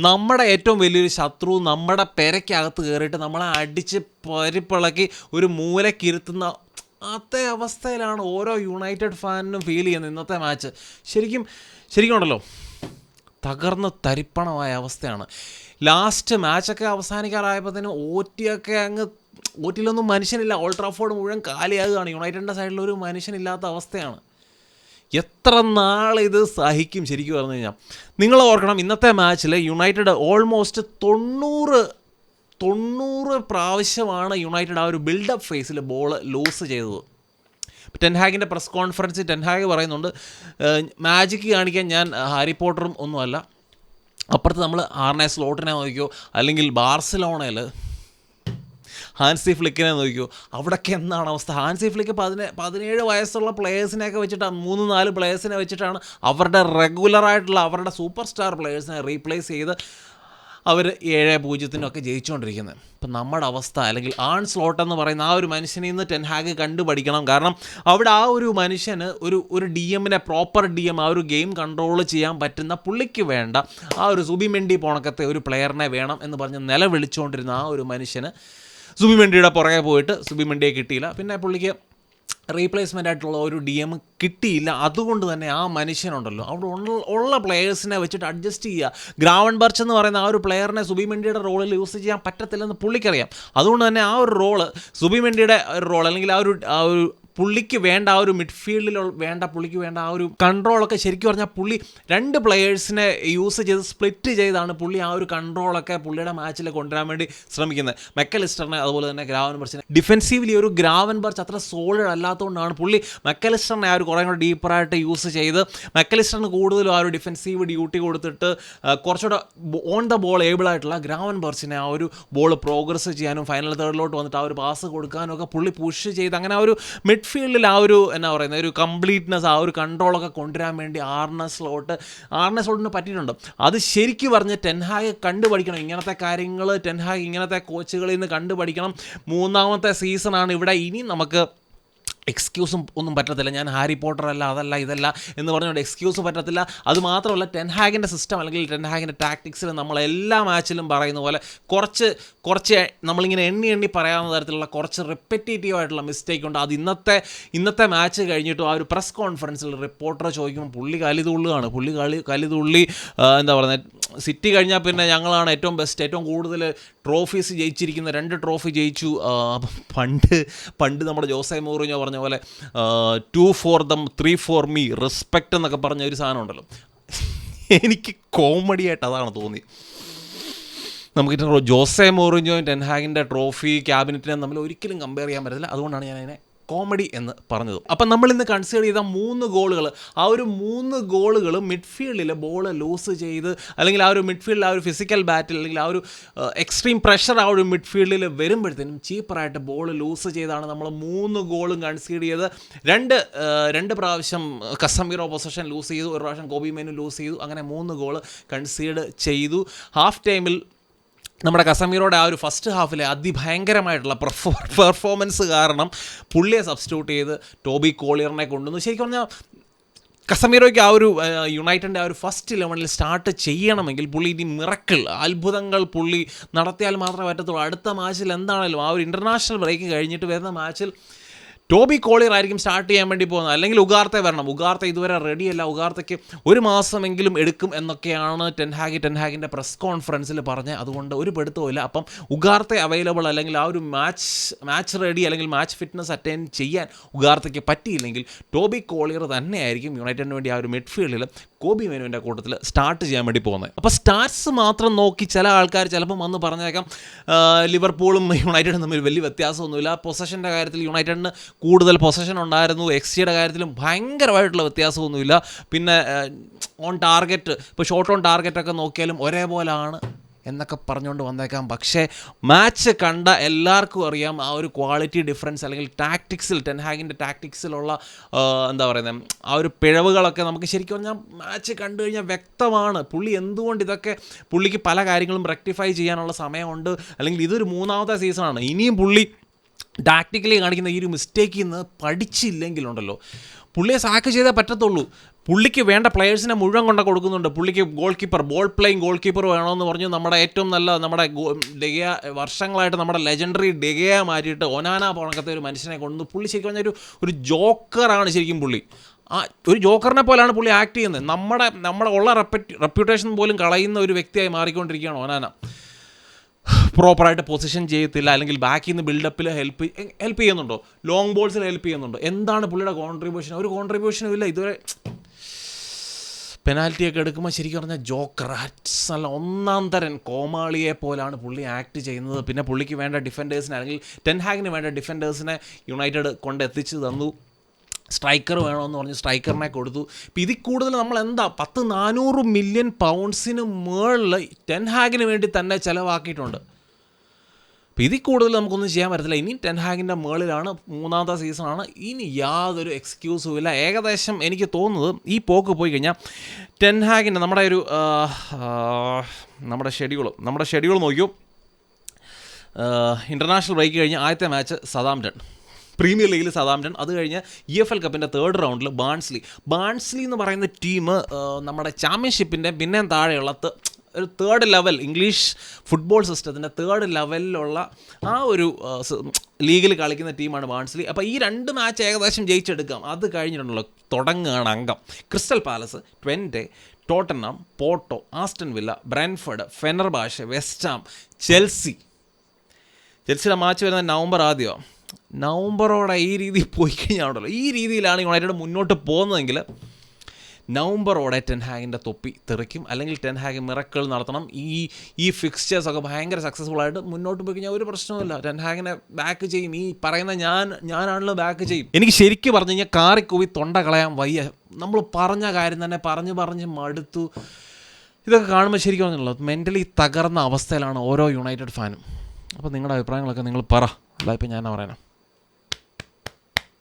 നമ്മുടെ ഏറ്റവും വലിയൊരു ശത്രു നമ്മുടെ പെരയ്ക്കകത്ത് കയറിയിട്ട് നമ്മളെ അടിച്ച് പരിപ്പിളക്കി ഒരു മൂലക്കിരുത്തുന്ന അതേ അവസ്ഥയിലാണ് ഓരോ യുണൈറ്റഡ് ഫാനിനും ഫീൽ ചെയ്യുന്നത് ഇന്നത്തെ മാച്ച്. ശരിക്കും ഉണ്ടല്ലോ തകർന്ന് തരിപ്പണമായ അവസ്ഥയാണ്. ലാസ്റ്റ് മാച്ചൊക്കെ അവസാനിക്കാറായപ്പോഴത്തേനും ഓറ്റിലൊന്നും മനുഷ്യനില്ല. ഓൾഡ് ട്രാഫോർഡ് മുഴുവൻ കാലിയാകുകയാണ്. യുണൈറ്റഡിൻ്റെ സൈഡിൽ ഒരു മനുഷ്യനില്ലാത്ത അവസ്ഥയാണ്. എത്ര നാളിത് സഹിക്കും ശരിക്കും പറഞ്ഞു കഴിഞ്ഞാൽ? നിങ്ങൾ ഓർക്കണം, ഇന്നത്തെ മാച്ചിൽ യുണൈറ്റഡ് ഓൾമോസ്റ്റ് 90 പ്രാവശ്യമാണ് യുണൈറ്റഡ് ആ ഒരു ബിൽഡപ്പ് ഫേസിൽ ബോൾ ലൂസ് ചെയ്തത്. ടെൻഹാഗിൻ്റെ പ്രസ് കോൺഫറൻസിൽ ടെൻഹാഗ് പറയുന്നുണ്ട്, മാജിക്ക് കാണിക്കാൻ ഞാൻ ഹാരി പോട്ടറും ഒന്നുമല്ല. അപ്പുറത്ത് നമ്മൾ ആർനെ സ്ലോട്ടിനെ നോക്കിയോ, അല്ലെങ്കിൽ ബാർസലോണയിൽ ഹാൻസി ഫ്ലിക്കിനെ നോക്കിയോ, അവിടെയൊക്കെ എന്താണ് അവസ്ഥ? ഹാൻസി ഫ്ലിക്ക് 17 വയസ്സുള്ള പ്ലേയേഴ്സിനെയൊക്കെ വെച്ചിട്ടാണ്, 3-4 പ്ലേയേഴ്സിനെ വെച്ചിട്ടാണ് അവരുടെ റെഗുലറായിട്ടുള്ള അവരുടെ സൂപ്പർ സ്റ്റാർ പ്ലേയേഴ്സിനെ റീപ്ലേസ് ചെയ്ത് അവർ 7-0 ജയിച്ചുകൊണ്ടിരിക്കുന്നത്. ഇപ്പം നമ്മുടെ അവസ്ഥ, അല്ലെങ്കിൽ ആൺ സ്ലോട്ട് എന്ന് പറയുന്ന ആ ഒരു മനുഷ്യനെ ഇന്ന് ടെൻഹാഗ് കണ്ടുപഠിക്കണം. കാരണം അവിടെ ആ ഒരു മനുഷ്യന് ഒരു ഡി എമ്മിനെ, പ്രോപ്പർ ഡി എം, ആ ഒരു ഗെയിം കൺട്രോൾ ചെയ്യാൻ പറ്റുന്ന, പുള്ളിക്ക് വേണ്ട ആ ഒരു സുബിമെൻഡി പോണക്കത്തെ ഒരു പ്ലെയറിനെ വേണം എന്ന് പറഞ്ഞ് നിലവിളിച്ചുകൊണ്ടിരുന്ന ആ ഒരു മനുഷ്യന് സുബിമെൻഡിയുടെ പുറകെ പോയിട്ട് സുബിമെൻഡിയെ കിട്ടിയില്ല. പിന്നെ പുള്ളിക്ക് റീപ്ലേസ്മെൻ്റ് ആയിട്ടുള്ള ഒരു ഡി എം കിട്ടിയില്ല. അതുകൊണ്ട് തന്നെ ആ മനുഷ്യനുണ്ടല്ലോ അവിടെ ഉള്ള പ്ലെയേഴ്സിനെ വെച്ചിട്ട് അഡ്ജസ്റ്റ് ചെയ്യുക. ഗ്രാവൻബർച്ച് എന്ന് പറയുന്ന ആ ഒരു പ്ലെയറിനെ സുബിമെൻഡിയുടെ റോളിൽ യൂസ് ചെയ്യാൻ പറ്റത്തില്ലെന്ന് പുള്ളിക്കറിയാം. അതുകൊണ്ട് തന്നെ ആ ഒരു റോള്, സുബിമെൻഡിയുടെ ഒരു റോൾ, അല്ലെങ്കിൽ ആ ഒരു പുള്ളിക്ക് വേണ്ട ആ ഒരു മിഡ്ഫീൽഡിൽ പുള്ളിക്ക് വേണ്ട ആ ഒരു കൺട്രോളൊക്കെ ശരിക്കും പറഞ്ഞാൽ പുള്ളി 2 പ്ലെയേഴ്സിനെ യൂസ് ചെയ്ത് സ്പ്ലിറ്റ് ചെയ്താണ് പുള്ളി ആ ഒരു കൺട്രോളൊക്കെ പുള്ളിയുടെ മാച്ചിൽ കൊണ്ടുവരാൻ വേണ്ടി ശ്രമിക്കുന്നത്. മെക്കലിസ്റ്ററിനെ, അതുപോലെ തന്നെ ഗ്രാവൻബർച്ചിനെ. ഡിഫെൻസീവ്ലി ഒരു ഗ്രാവൻബർച്ച് അത്ര സോളിഡ് അല്ലാത്തതുകൊണ്ടാണ് പുള്ളി മെക്കലിസ്റ്ററിനെ ആ ഒരു കുറേ കൂടെ ഡീപ്പറായിട്ട് യൂസ് ചെയ്ത് മെക്കലിസ്റ്ററിന് കൂടുതലും ആ ഒരു ഡിഫെൻസീവ് ഡ്യൂട്ടി കൊടുത്തിട്ട് കുറച്ചുകൂടെ ഓൺ ദ ബോൾ ഏബിളായിട്ടുള്ള ഗ്രാവൻബർച്ചിനെ ആ ഒരു ബോൾ പ്രോഗ്രസ് ചെയ്യാനും ഫൈനൽ തേർഡിലോട്ട് വന്നിട്ട് ആ ഒരു പാസ് കൊടുക്കാനും ഒക്കെ പുള്ളി പുഷ് ചെയ്ത് അങ്ങനെ ആ ഒരു മിഡ്ഫീൽഡിൽ ആ ഒരു ഒരു കംപ്ലീറ്റ്നെസ്, ആ ഒരു കൺട്രോളൊക്കെ കൊണ്ടുവരാൻ വേണ്ടി ആർനെ സ്ലോട്ടിന് പറ്റിയിട്ടുണ്ട്. അത് ശരിക്കും പറഞ്ഞ് ടെൻഹാഗ് കണ്ടുപഠിക്കണം. ഇങ്ങനത്തെ കാര്യങ്ങൾ ടെൻഹാഗ് ഇങ്ങനത്തെ കോച്ചുകളിൽ നിന്ന് കണ്ടുപഠിക്കണം. 3ാമത്തെ സീസണാണ് ഇവിടെ. ഇനി നമുക്ക് എക്സ്ക്യൂസും ഒന്നും പറ്റത്തില്ല. ഞാൻ ഹാരി പോട്ടർ അല്ല, അതല്ല, ഇതല്ല എന്ന് പറഞ്ഞുകൊണ്ട് എക്സ്ക്യൂസ് പറ്റത്തില്ല. അതുമാത്രമല്ല, ടെൻഹാഗിൻ്റെ സിസ്റ്റം അല്ലെങ്കിൽ ടെൻഹാഗിൻ്റെ ടാക്ടിക്സിൽ നമ്മളെല്ലാ മാച്ചിലും പറയുന്ന പോലെ കുറച്ച് നമ്മളിങ്ങനെ എണ്ണി പറയാവുന്ന തരത്തിലുള്ള കുറച്ച് റിപ്പറ്റേറ്റീവ് ആയിട്ടുള്ള മിസ്റ്റേക്ക് ഉണ്ട്. അത് ഇന്നത്തെ മാച്ച് കഴിഞ്ഞിട്ടും ആ ഒരു പ്രസ് കോൺഫറൻസിൽ റിപ്പോർട്ടർ ചോദിക്കുമ്പോൾ പുള്ളി കലിതുള്ളി സിറ്റി കഴിഞ്ഞാൽ പിന്നെ ഞങ്ങളാണ് ഏറ്റവും ബെസ്റ്റ്, ഏറ്റവും കൂടുതൽ ട്രോഫീസ് ജയിച്ചിരിക്കുന്ന, 2 ട്രോഫി ജയിച്ചു. പണ്ട് നമ്മുടെ ജോസെ മൗറിഞ്ഞോ പറഞ്ഞ പോലെ 2 for them 3 for me, respect എന്നൊക്കെ പറഞ്ഞ ഒരു സാധനം ഉണ്ടല്ലോ. എനിക്ക് കോമഡിയായിട്ട് അതാണ് തോന്നി. നമുക്ക് ജോസെ മൗറിഞ്ഞോയും ടെൻഹാഗിൻ്റെ ട്രോഫി ക്യാബിനറ്റിനെ തമ്മിൽ ഒരിക്കലും കമ്പയർ ചെയ്യാൻ പറ്റത്തില്ല. അതുകൊണ്ടാണ് ഞാൻ അതിനെ കോമഡി എന്ന് പറഞ്ഞത്. അപ്പം നമ്മളിന്ന് കൺസിഡർ ചെയ്ത 3 ഗോളുകൾ, ആ ഒരു 3 ഗോളുകൾ മിഡ്ഫീൽഡിൽ ബോൾ ലൂസ് ചെയ്ത്, അല്ലെങ്കിൽ ആ ഒരു മിഡ്ഫീൽഡിൽ ആ ഒരു ഫിസിക്കൽ ബാറ്റിൽ, അല്ലെങ്കിൽ ആ ഒരു എക്സ്ട്രീം പ്രഷർ ആ ഒരു മിഡ്ഫീൽഡിൽ വരുമ്പോഴത്തേനും ചീപ്പറായിട്ട് ബോൾ ലൂസ് ചെയ്താണ് നമ്മൾ 3 ഗോളും കൺസീഡ് ചെയ്ത്. 2 പ്രാവശ്യം കസമിറോ പൊസഷൻ ലൂസ് ചെയ്തു, 1 പ്രാവശ്യം കോബി മെനു ലൂസ് ചെയ്തു. അങ്ങനെ 3 ഗോൾ കൺസീഡ് ചെയ്തു. ഹാഫ് ടൈമിൽ നമ്മുടെ കസമീറോയുടെ ആ ഒരു ഫസ്റ്റ് ഹാഫിലെ അതിഭയങ്കരമായിട്ടുള്ള പെർഫോമൻസ് കാരണം പുള്ളിയെ സബ്സ്റ്റിറ്റ്യൂട്ട് ചെയ്ത് ടോബി കോളിയറിനെ കൊണ്ടുവന്നു. ശരിക്കും പറഞ്ഞാൽ കസമീറോയ്ക്ക് ആ ഒരു യുണൈറ്റഡിൻ്റെ ആ ഒരു ഫസ്റ്റ് 11 സ്റ്റാർട്ട് ചെയ്യണമെങ്കിൽ പുള്ളി ഇനി മിറക്കിൾ, അത്ഭുതങ്ങൾ പുള്ളി നടത്തിയാൽ മാത്രമേ പറ്റത്തുള്ളൂ. അടുത്ത മാച്ചിൽ എന്താണേലും ആ ഒരു ഇൻ്റർനാഷണൽ ബ്രേക്ക് കഴിഞ്ഞിട്ട് വരുന്ന മാച്ചിൽ ടോബി കോളിയർ ആയിരിക്കും സ്റ്റാർട്ട് ചെയ്യാൻ വേണ്ടി പോകുന്നത്, അല്ലെങ്കിൽ ഉഗാർത്തെ വരണം. ഉഗാർത്തെ ഇതുവരെ റെഡിയല്ല, ഉഗാർത്തയ്ക്ക് 1 മാസമെങ്കിലും എടുക്കും എന്നൊക്കെയാണ് ടെൻഹാഗിൻ്റെ പ്രസ് കോൺഫറൻസിൽ പറഞ്ഞത്. അതുകൊണ്ട് ഒരു പെടുത്തമില്ല. അപ്പം ഉഗാർത്തെ അവൈലബിൾ, അല്ലെങ്കിൽ ആ ഒരു മാച്ച് റെഡി, അല്ലെങ്കിൽ മാച്ച് ഫിറ്റ്നസ് അറ്റൈൻ ചെയ്യാൻ ഉഗാർത്തയ്ക്ക് പറ്റിയില്ലെങ്കിൽ ടോബി കോളിയർ തന്നെയായിരിക്കും യുണൈറ്റഡിന് വേണ്ടി ആ ഒരു മിഡ്ഫീൽഡിൽ കോബി മെനുവിൻ്റെ കൂട്ടത്തിൽ സ്റ്റാർട്ട് ചെയ്യാൻ വേണ്ടി പോകുന്നത്. അപ്പോൾ സ്റ്റാർട്സ് മാത്രം നോക്കി ചില ആൾക്കാർ ചിലപ്പം വന്ന് പറഞ്ഞേക്കാം ലിവർപൂളും യുണൈറ്റഡും തമ്മിൽ വലിയ വ്യത്യാസമൊന്നുമില്ല. പൊസഷൻ്റെ കാര്യത്തിൽ യുണൈറ്റഡിന് കൂടുതൽ പൊസഷൻ ഉണ്ടായിരുന്നു, എക്സിയുടെ കാര്യത്തിലും ഭയങ്കരമായിട്ടുള്ള വ്യത്യാസമൊന്നുമില്ല. പിന്നെ ഓൺ ടാർഗറ്റ്, ഇപ്പോൾ ഷോട്ട് ഓൺ ടാർഗറ്റൊക്കെ നോക്കിയാലും ഒരേപോലെയാണ് എന്നൊക്കെ പറഞ്ഞുകൊണ്ട് വന്നേക്കാം. പക്ഷേ മാച്ച് കണ്ട എല്ലാവർക്കും അറിയാം ആ ഒരു ക്വാളിറ്റി ഡിഫറൻസ്, അല്ലെങ്കിൽ ടെൻഹാഗിൻ്റെ ടാക്ടിക്സിലുള്ള ആ ഒരു പിഴവുകളൊക്കെ നമുക്ക് ശരിക്കും പറഞ്ഞാൽ മാച്ച് കണ്ടു കഴിഞ്ഞാൽ വ്യക്തമാണ്. പുള്ളി എന്തുകൊണ്ട് പുള്ളിക്ക് പല കാര്യങ്ങളും റെക്ടിഫൈ ചെയ്യാനുള്ള സമയമുണ്ട്, അല്ലെങ്കിൽ ഇതൊരു 3ാമത്തെ സീസണാണ്. ഇനിയും പുള്ളി ടാക്ടിക്കലി കാണിക്കുന്ന ഈ ഒരു മിസ്റ്റേക്കിൽ നിന്ന് പഠിച്ചില്ലെങ്കിലുണ്ടല്ലോ പുള്ളിയെ സാക്ക് ചെയ്തേ പറ്റത്തുള്ളൂ. പുള്ളിക്ക് വേണ്ട പ്ലെയേഴ്സിനെ മുഴുവൻ കൊണ്ട് കൊടുക്കുന്നുണ്ട്. പുള്ളിക്ക് goal keeper, ball playing goal keeper വേണമെന്ന് പറഞ്ഞു. നമ്മുടെ ഏറ്റവും നല്ല നമ്മുടെ ഡെഗയ, വർഷങ്ങളായിട്ട് നമ്മുടെ ലെജൻഡറി ഡെഗയ മാറ്റിയിട്ട് ഒനാന പോണക്കത്തെ ഒരു മനുഷ്യനെ കൊണ്ടു. പുള്ളി ശരിക്കും പറഞ്ഞാൽ ഒരു ജോക്കറാണ് ശരിക്കും പുള്ളി. ഒരു ജോക്കറിനെ പോലെയാണ് പുള്ളി ആക്ട് ചെയ്യുന്നത്. നമ്മുടെ ഉള്ള റെപ്യൂട്ടേഷൻ പോലും കളയുന്ന ഒരു വ്യക്തിയായി മാറിക്കൊണ്ടിരിക്കുകയാണ് ഒനാന. പ്രോപ്പറായിട്ട് പൊസിഷൻ ചെയ്യത്തില്ല, അല്ലെങ്കിൽ ബാക്കിൽ നിന്ന് ബിൽഡപ്പിൽ ഹെൽപ്പ് ചെയ്യുന്നുണ്ടോ, ലോങ് ബോൾസിൽ ഹെൽപ്പ് ചെയ്യുന്നുണ്ടോ, എന്താണ് പുള്ളിയുടെ കോൺട്രിബ്യൂഷൻ? ഒരു കോൺട്രിബ്യൂഷനും ഇല്ല ഇതുവരെ. പെനാൽറ്റിയൊക്കെ എടുക്കുമ്പോൾ ശരിക്കും പറഞ്ഞാൽ ജോക്കർ, നല്ല ഒന്നാം തരം കോമാളിയെ പോലാണ് പുള്ളി ആക്ട് ചെയ്യുന്നത്. പിന്നെ പുള്ളിക്ക് വേണ്ട ഡിഫൻഡേഴ്സിനെ, അല്ലെങ്കിൽ ടെൻ ഹാഗിന് വേണ്ട ഡിഫൻഡേഴ്സിനെ യുണൈറ്റഡ് കൊണ്ടെത്തിച്ച് തന്നു. സ്ട്രൈക്കർ വേണമെന്ന് പറഞ്ഞ് സ്ട്രൈക്കറിനെ കൊടുത്തു. ഇപ്പം ഇതിൽ കൂടുതൽ നമ്മൾ എന്താ 400 മില്യൺ പൗണ്ട്സിന് മുകളിൽ ടെൻ ഹാഗിന് വേണ്ടി തന്നെ ചിലവാക്കിയിട്ടുണ്ട്. അപ്പോൾ ഇതിൽ കൂടുതൽ നമുക്കൊന്നും ചെയ്യാൻ പറ്റത്തില്ല. ഇനി ടെൻ ഹാഗിൻ്റെ മുകളിലാണ്, 3ാമത്തെ സീസണാണ്, ഇനി യാതൊരു എക്സ്ക്യൂസും ഇല്ല. ഏകദേശം എനിക്ക് തോന്നുന്നത് ഈ പോക്ക് പോയി കഴിഞ്ഞാൽ ടെൻ ഹാഗിൻ്റെ നമ്മുടെ ഷെഡ്യൂൾ നോക്കിയോ. ഇൻ്റർനാഷണൽ ബ്രേക്ക് കഴിഞ്ഞ് ആദ്യത്തെ മാച്ച് സതാംപ്ടൺ, പ്രീമിയർ ലീഗിൽ സതാംപ്ടൺ. അത് കഴിഞ്ഞ് EFL കപ്പിൻ്റെ 3rd റൗണ്ടിൽ ബാൺസ്ലി എന്ന് പറയുന്ന ടീം നമ്മുടെ ചാമ്പ്യൻഷിപ്പിൻ്റെ പിന്നെയും താഴെയുള്ള ഒരു 3rd ലെവൽ, ഇംഗ്ലീഷ് ഫുട്ബോൾ സിസ്റ്റത്തിൻ്റെ 3rd ലെവലിലുള്ള ആ ഒരു ലീഗിൽ കളിക്കുന്ന ടീമാണ് ബാൺസ്ലി. അപ്പോൾ ഈ 2 മാച്ച് ഏകദേശം ജയിച്ചെടുക്കാം. അത് കഴിഞ്ഞിട്ടുണ്ടല്ലോ തുടങ്ങുകയാണ് അംഗം. Crystal Palace, Twente, Tottenham, Porto, Aston Villa, Brentford, Fenerbahce, West Ham, ചെൽസിയുടെ മാച്ച് വരുന്നത് നവംബർ ആദ്യമാണ്. നവംബറോടെ ഈ രീതിയിൽ പോയി കഴിഞ്ഞാണല്ലോ, ഈ രീതിയിലാണ് യുണൈറ്റഡ് മുന്നോട്ട് പോകുന്നതെങ്കിൽ നവംബറോടെ ടെൻ ഹാഗിൻ്റെ തൊപ്പി തെറിക്കും. അല്ലെങ്കിൽ ടെൻ ഹാഗ് മിറക്കിൾ നടത്തണം. ഈ ഫിക്സ്ചേഴ്സൊക്കെ ഭയങ്കര സക്സസ്ഫുൾ ആയിട്ട് മുന്നോട്ട് പോയി കഴിഞ്ഞാൽ ഒരു പ്രശ്നവുമില്ല. ടെൻ ഹാഗിനെ ബാക്ക് ചെയ്യും. ഈ പറയുന്ന ഞാനാണല്ലോ ബാക്ക് ചെയ്യും. എനിക്ക് ശരിക്കും പറഞ്ഞു കഴിഞ്ഞാൽ കാറിക്കൂവി തൊണ്ട കളയാൻ വയ്യ. നമ്മൾ പറഞ്ഞ കാര്യം തന്നെ പറഞ്ഞ് മടുത്തു. ഇതൊക്കെ കാണുമ്പോൾ ശരിക്കും പറഞ്ഞല്ലോ മെൻ്റലി തകർന്ന അവസ്ഥയിലാണ് ഓരോ യുണൈറ്റഡ് ഫാനും. അപ്പോൾ നിങ്ങളുടെ അഭിപ്രായങ്ങളൊക്കെ നിങ്ങൾ പറ. അല്ല ഇപ്പം ഞാൻ പറയാനാണ്.